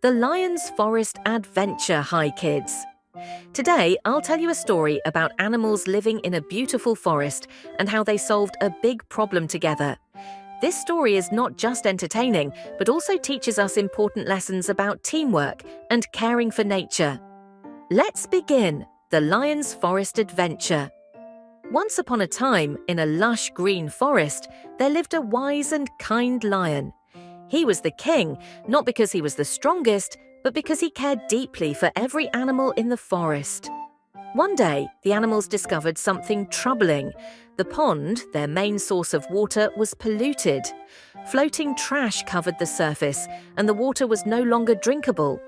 The Lion's Forest Adventure. Hi kids! Today I'll tell you a story about animals living in a beautiful forest and how they solved a big problem together. This story is not just entertaining, but also teaches us important lessons about teamwork and caring for nature. Let's begin The Lion's Forest Adventure. Once upon a time, in a lush green forest, there lived a wise and kind lion. He was the king, not because he was the strongest, but because he cared deeply for every animal in the forest. One day, the animals discovered something troubling. The pond, their main source of water, was polluted. Floating trash covered the surface, and the water was no longer drinkable.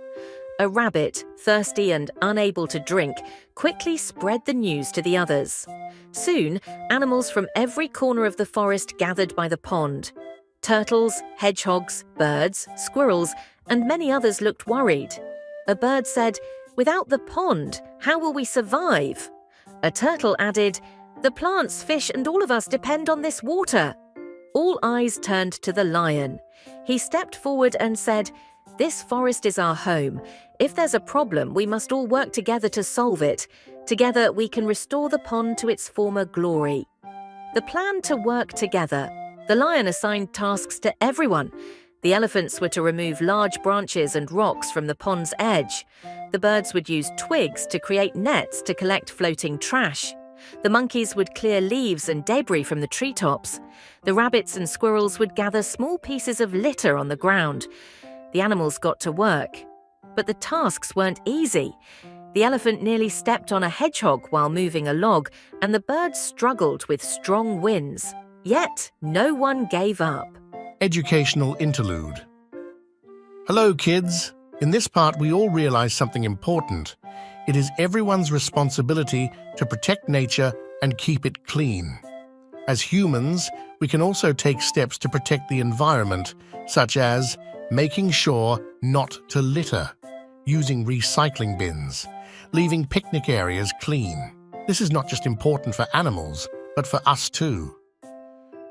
A rabbit, thirsty and unable to drink, quickly spread the news to the others. Soon, animals from every corner of the forest gathered by the pond. Turtles, hedgehogs, birds, squirrels, and many others looked worried. A bird said, "Without the pond, how will we survive?" A turtle added, "The plants, fish, and all of us depend on this water." All eyes turned to the lion. He stepped forward and said, "This forest is our home. If there's a problem, we must all work together to solve it. Together, we can restore the pond to its former glory." The plan to work together. The lion assigned tasks to everyone. The elephants were to remove large branches and rocks from the pond's edge. The birds would use twigs to create nets to collect floating trash. The monkeys would clear leaves and debris from the treetops. The rabbits and squirrels would gather small pieces of litter on the ground. The animals got to work. But the tasks weren't easy. The elephant nearly stepped on a hedgehog while moving a log, and the birds struggled with strong winds. Yet, no one gave up. Educational interlude. Hello, kids. In this part, we all realize something important. It is everyone's responsibility to protect nature and keep it clean. As humans, we can also take steps to protect the environment, such as making sure not to litter, using recycling bins, leaving picnic areas clean. This is not just important for animals, but for us too.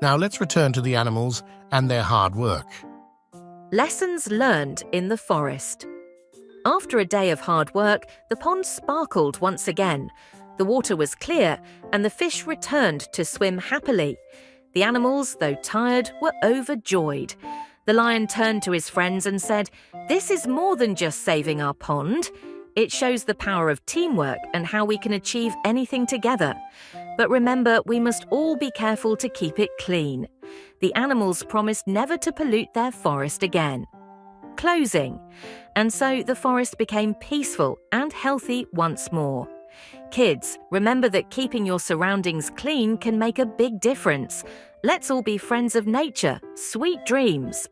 Now let's return to the animals and their hard work. Lessons learned in the forest. After a day of hard work, the pond sparkled once again. The water was clear, and the fish returned to swim happily. The animals, though tired, were overjoyed. The lion turned to his friends and said, "This is more than just saving our pond. It shows the power of teamwork and how we can achieve anything together. But remember, we must all be careful to keep it clean." The animals promised never to pollute their forest again. Closing. And so the forest became peaceful and healthy once more. Kids, remember that keeping your surroundings clean can make a big difference. Let's all be friends of nature. Sweet dreams.